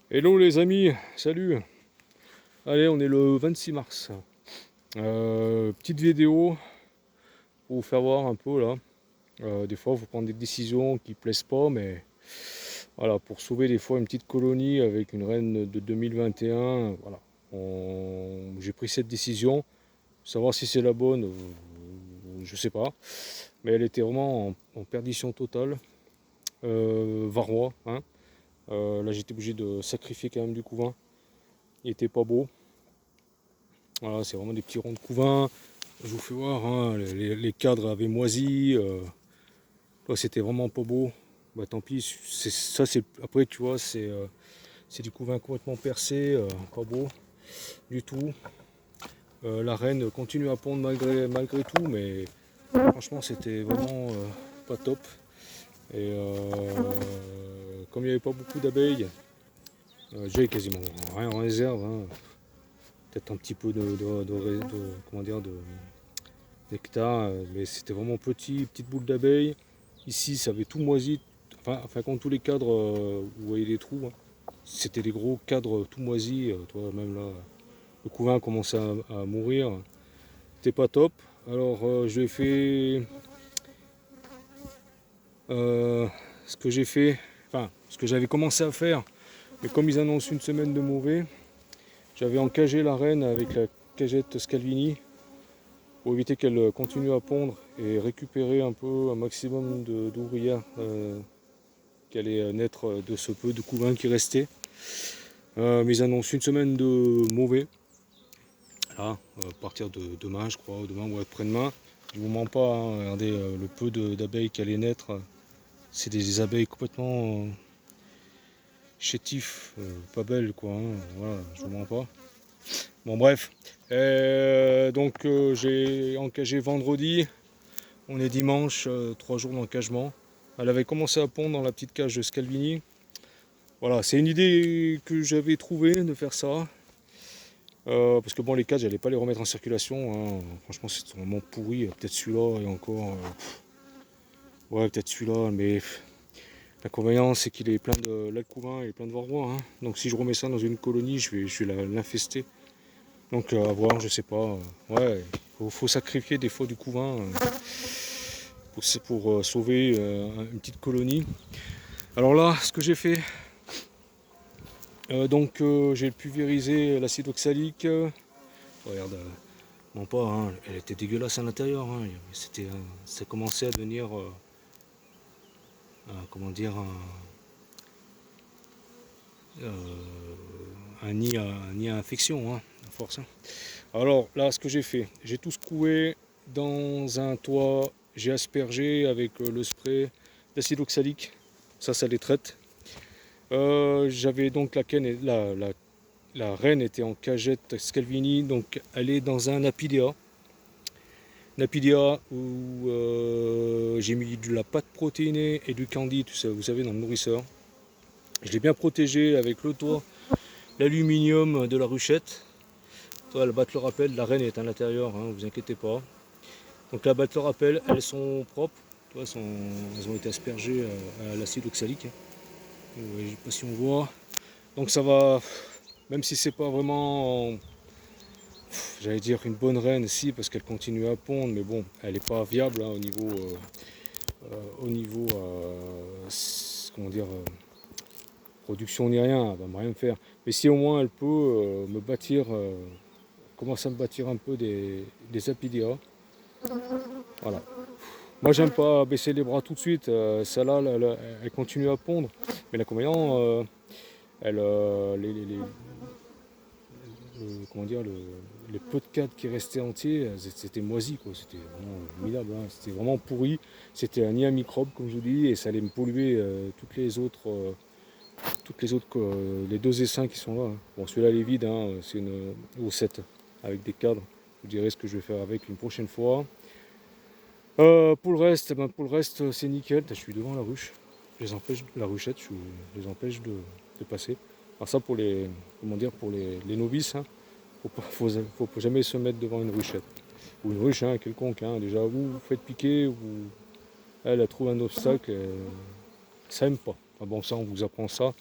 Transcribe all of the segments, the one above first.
Hello les amis, salut. Allez, on est le 26 mars. Petite vidéo pour vous faire voir un peu là. Des fois, il faut prendre des décisions qui plaisent pas, mais voilà, pour sauver des fois une petite colonie avec une reine de 2021, voilà. J'ai pris cette décision. Savoir si c'est la bonne, je sais pas. Mais elle était vraiment en perdition totale. Varroa, hein. Là, j'étais obligé de sacrifier quand même du couvain. Il était pas beau. Voilà, c'est vraiment des petits ronds de couvain. Je vous fais voir, hein, les cadres avaient moisi. Là, c'était vraiment pas beau. Bah tant pis, après tu vois, c'est du couvain complètement percé, pas beau du tout. La reine continue à pondre malgré tout, mais franchement c'était vraiment pas top. Et comme il n'y avait pas beaucoup d'abeilles, j'avais quasiment rien en réserve, hein. Peut-être un petit peu comment dire, de nectar, mais c'était vraiment petit, petite boule d'abeilles. Ici, ça avait tout moisi. Enfin quand tous les cadres, vous voyez les trous, hein, c'était des gros cadres tout moisis. Toi, même là, le couvain commençait à mourir. C'était pas top. Alors, je l'ai fait. Ce que j'ai fait, enfin, ce que j'avais commencé à faire, mais comme ils annoncent une semaine de mauvais, j'avais encagé la reine avec la cagette Scalvini pour éviter qu'elle continue à pondre et récupérer un peu un maximum d'ouvrières qui allaient naître de ce peu de couvain qui restait. Mais ils annoncent une semaine de mauvais. Là, à partir de demain, je crois, demain ou après-demain. Je vous mens pas, hein, regardez le peu d'abeilles qui allaient naître. C'est des abeilles complètement chétifs, pas belles quoi. Hein, voilà, je vous mens pas. Bon bref, donc j'ai encagé vendredi. On est dimanche, 3 jours d'encagement. Elle avait commencé à pondre dans la petite cage de Scalvini. Voilà, c'est une idée que j'avais trouvée de faire ça. Parce que bon, les cages, j'allais pas les remettre en circulation, hein. Franchement, c'est vraiment pourri. Peut-être celui-là et encore. Ouais, peut-être celui-là, mais l'inconvénient, c'est qu'il est plein de. Là, le couvain, il est plein de varroa, hein. Donc, si je remets ça dans une colonie, je vais l'infester. Donc, à voir, je sais pas. Ouais, faut sacrifier des fois du couvain pour sauver une petite colonie. Alors là, ce que j'ai fait, donc j'ai pulvérisé l'acide oxalique. Regarde, non pas, hein, elle était dégueulasse à l'intérieur. Hein, ça commençait à devenir, comment dire, un nid à infection, hein, à force. Hein. Alors là, ce que j'ai fait, j'ai tout secoué dans un toit, j'ai aspergé avec le spray d'acide oxalique. Ça les traite. J'avais donc la reine était en cagette Scalvini, donc elle est dans un apidea. Napidea où j'ai mis de la pâte protéinée et du candy, tout ça, vous savez, dans le nourrisseur. Je l'ai bien protégé avec le toit, l'aluminium de la ruchette. Toi, la batte le rappel, la reine est à l'intérieur, hein, vous inquiétez pas. Donc la batte le rappel, elles sont propres. Toi, elles ont été aspergées à l'acide oxalique. Je ne sais pas si on voit. Donc ça va, même si c'est pas vraiment, j'allais dire une bonne reine, si, parce qu'elle continue à pondre, mais bon, elle n'est pas viable, hein, au niveau comment dire, production ni rien, elle va rien me faire. Mais si au moins elle peut me bâtir, commencer à me bâtir un peu des apidéas, voilà. Moi j'aime pas baisser les bras tout de suite, celle-là elle continue à pondre, mais l'inconvénient, elle, comment dire, les peu de cadres qui restaient entiers, c'était moisi, quoi. C'était vraiment minable, hein. C'était vraiment pourri. C'était un nid à microbes, comme je vous dis, et ça allait me polluer les deux essaims qui sont là. Hein. Bon, celui-là il est vide, hein. C'est une O7 avec des cadres. Je vous dirai ce que je vais faire avec une prochaine fois. Pour le reste, c'est nickel. Je suis devant la ruche. Je les empêche, la ruchette, je les empêche de passer. Alors ça pour pour les novices, hein. Faut jamais se mettre devant une ruchette. Ou une ruche, hein, quelconque, hein. Déjà, vous faites piquer, ou elle trouve un obstacle, ça aime pas. Enfin bon, ça, on vous apprend ça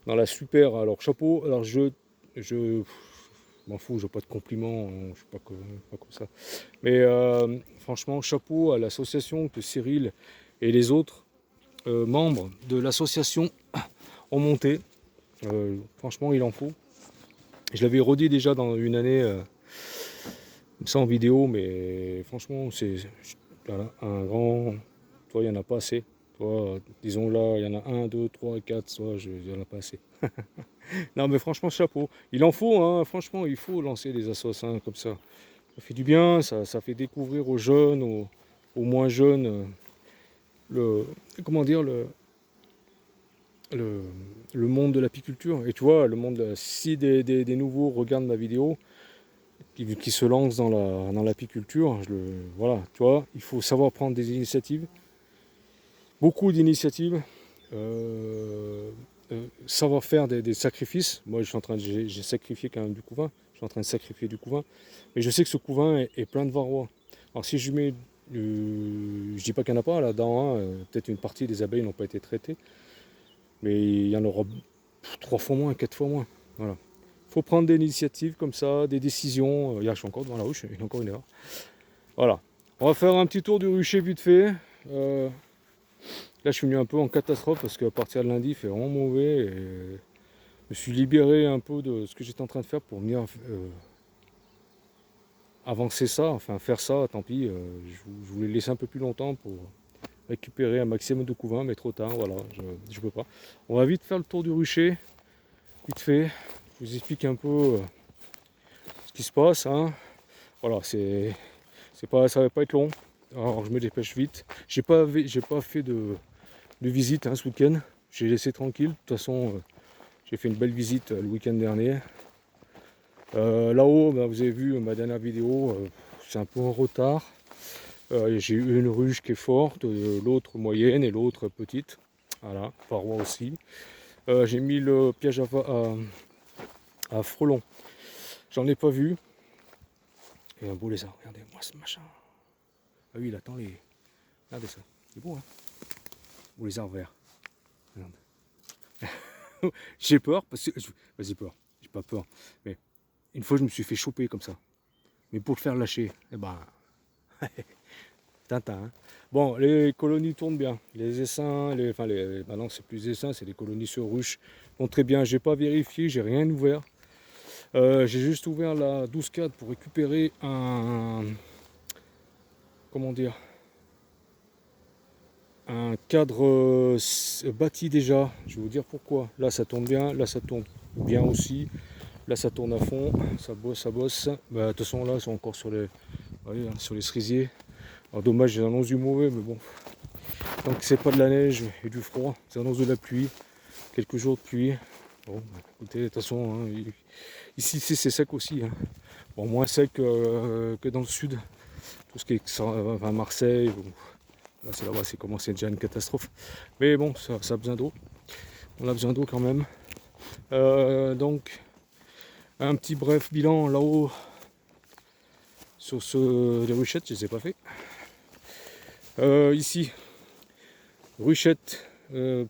dans la super. Alors chapeau, alors je m'en fous, j'ai pas de compliments, je suis pas comme ça. Mais franchement, chapeau à l'association que Cyril et les autres membres de l'association ont monté. Franchement, il en faut. Je l'avais redit déjà dans une année, ça en vidéo, mais franchement, c'est voilà, un grand. Toi, il n'y en a pas assez. Toi, disons là, il y en a 1, 2, 3, 4, toi, il n'y en a pas assez. Non, mais franchement, chapeau. Il en faut, hein, franchement, il faut lancer des assos comme ça. Ça fait du bien, ça fait découvrir aux jeunes, aux moins jeunes, le, comment dire, le, le monde de l'apiculture. Et tu vois, le monde, si des nouveaux regardent ma vidéo, qui se lancent dans l'apiculture, voilà, tu vois, il faut savoir prendre des initiatives, beaucoup d'initiatives, savoir faire des sacrifices. Moi, j'ai sacrifié quand même du couvain, je suis en train de sacrifier du couvain, mais je sais que ce couvain est plein de varroa. Alors si je mets, je dis pas qu'il n'y en a pas là-dedans, hein, peut-être une partie des abeilles n'ont pas été traitées, mais il y en aura 3 fois moins, 4 fois moins. Voilà. Il faut prendre des initiatives comme ça, des décisions. Hier, je suis encore devant la ruche, il y a encore une heure. Voilà. On va faire un petit tour du rucher vite fait. Là, je suis venu un peu en catastrophe parce qu'à partir de lundi, il fait vraiment mauvais. Et je me suis libéré un peu de ce que j'étais en train de faire pour venir avancer ça, enfin faire ça, tant pis. Je voulais laisser un peu plus longtemps pour récupérer un maximum de couvain, mais trop tard, voilà, je peux pas. On va vite faire le tour du rucher, vite fait. Je vous explique un peu ce qui se passe. Hein. Voilà, ça va pas être long. Alors je me dépêche vite. J'ai pas fait de visite hein, ce week-end. J'ai laissé tranquille. De toute façon, j'ai fait une belle visite le week-end dernier. Là-haut, bah, vous avez vu ma dernière vidéo, c'est un peu en retard. J'ai eu une ruche qui est forte, l'autre moyenne et l'autre petite. Voilà, paroi aussi. J'ai mis le piège à frelons. J'en ai pas vu. Et un beau lézard, regardez-moi ce machin. Ah oui, il attend les. Regardez ça, c'est beau hein. Beau lézard vert. Regarde. J'ai peur parce que. Vas-y, peur. J'ai pas peur. Mais une fois, je me suis fait choper comme ça. Mais pour le faire lâcher, eh ben. Tintin. Hein. Bon, les colonies tournent bien. Les essaims, maintenant c'est plus essaims, c'est les colonies sur ruche. Vont très bien. J'ai pas vérifié, j'ai rien ouvert. J'ai juste ouvert la 12-4 pour récupérer un. Comment dire, un cadre bâti déjà. Je vais vous dire pourquoi. Là ça tourne bien, là ça tourne bien aussi. Là ça tourne à fond, ça bosse, ça bosse. Bah, de toute façon là ils sont encore sur sur les cerisiers. Alors dommage, ils annoncent du mauvais, mais bon. Tant que c'est pas de la neige et du froid, ils annoncent de la pluie. Quelques jours de pluie. Bon, bah, écoutez, de toute façon, hein, ici c'est sec aussi. Hein. Bon, moins sec que dans le sud. Tout ce qui est enfin, Marseille. Là, c'est là-bas, c'est commencé déjà une catastrophe. Mais bon, ça a besoin d'eau. On a besoin d'eau quand même. Donc, un petit bref bilan là-haut sur les ruchettes, je ne les ai pas fait. Ici, ruchette,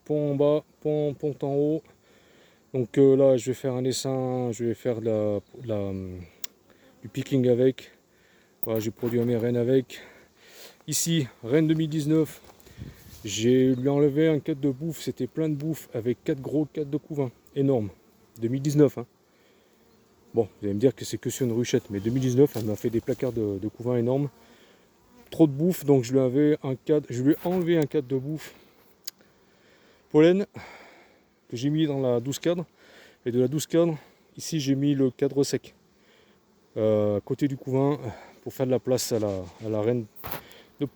pont en bas, pont en haut. Donc là, je vais faire un essaim, je vais faire du picking avec. Voilà, j'ai produit mes rennes avec. Ici, reine 2019. J'ai lui enlevé un cadre de bouffe, c'était plein de bouffe avec 4 gros cadres de couvain, énorme. 2019. Hein. Bon, vous allez me dire que c'est que sur une ruchette, mais 2019, elle m'a fait des placards de couvain énormes. Trop de bouffe, donc je lui ai enlevé un cadre de bouffe pollen que j'ai mis dans la 12 cadre. Et de la 12 cadre, ici j'ai mis le cadre sec. À côté du couvain pour faire de la place à la reine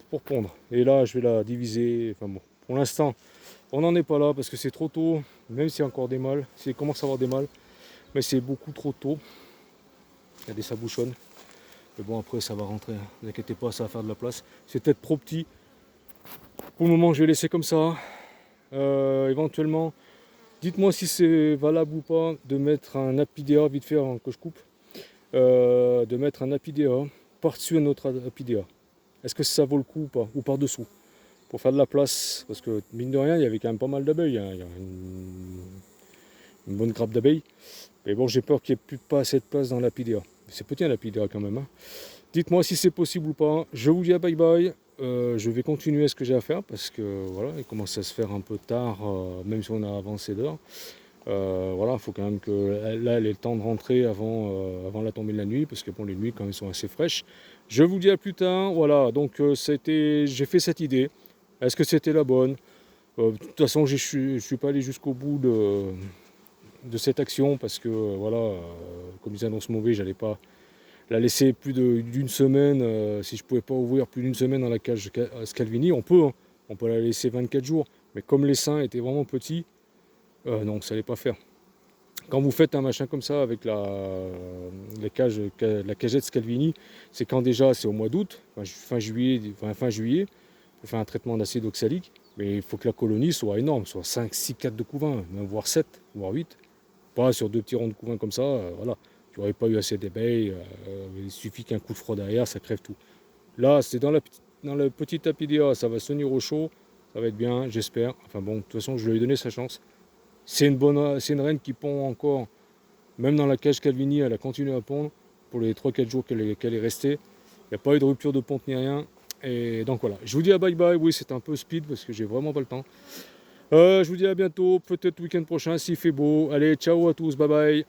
pour pondre. Et là, je vais la diviser. Enfin bon, pour l'instant, on n'en est pas là parce que c'est trop tôt. Même s'il y a encore des mâles, s'il commence à avoir des mâles, mais c'est beaucoup trop tôt. Regardez, ça bouchonne. Mais bon, après, ça va rentrer. Ne vous inquiétez pas, ça va faire de la place. C'est peut-être trop petit. Pour le moment, je vais laisser comme ça. Éventuellement, dites-moi si c'est valable ou pas de mettre un apidéa vite fait avant que je coupe. De mettre un apidéa par-dessus un autre apidéa. Est-ce que ça vaut le coup ou pas? Ou par-dessous? Pour faire de la place. Parce que mine de rien, il y avait quand même pas mal d'abeilles. Hein. Il y a une bonne grappe d'abeilles. Mais bon, j'ai peur qu'il n'y ait plus pas assez de place dans la lapidéa. C'est petit un lapidéa quand même. Hein. Dites-moi si c'est possible ou pas. Je vous dis à bye bye. Je vais continuer ce que j'ai à faire parce que voilà, il commence à se faire un peu tard, même si on a avancé d'heure. Voilà, il faut quand même que là, elle ait le temps de rentrer avant la tombée de la nuit, parce que bon, les nuits quand même sont assez fraîches. Je vous dis à plus tard. Voilà, donc j'ai fait cette idée. Est-ce que c'était la bonne? De toute façon, je ne suis pas allé jusqu'au bout de cette action parce que voilà, comme ils annoncent mauvais, j'allais pas la laisser plus d'une semaine. Si je pouvais pas ouvrir plus d'une semaine dans la cage Scalvini, on peut, hein. On peut la laisser 24 jours. Mais comme les seins étaient vraiment petits, non, ça allait pas faire. Quand vous faites un machin comme ça avec la cagette Scalvini, c'est quand déjà c'est au mois d'août, fin juillet, pour faire un traitement d'acide oxalique, mais il faut que la colonie soit énorme, soit 5, 6, 4 de couvain, même voire 7, voire 8. Pas sur 2 petits ronds de couvain comme ça, voilà. Tu n'aurais pas eu assez d'abeilles, il suffit qu'un coup de froid derrière, ça crève tout. Là, c'est dans la petite apidéa, ça va se tenir au chaud, ça va être bien, j'espère. Enfin bon, de toute façon, je lui ai donné sa chance. C'est une reine qui pond encore, même dans la cage Calvini, elle a continué à pondre pour les 3-4 jours qu'elle est restée. Il n'y a pas eu de rupture de ponte ni rien. Et donc voilà, je vous dis à bye bye. Oui, c'est un peu speed parce que j'ai vraiment pas le temps. Je vous dis à bientôt, peut-être week-end prochain s'il fait beau. Allez, ciao à tous, bye bye.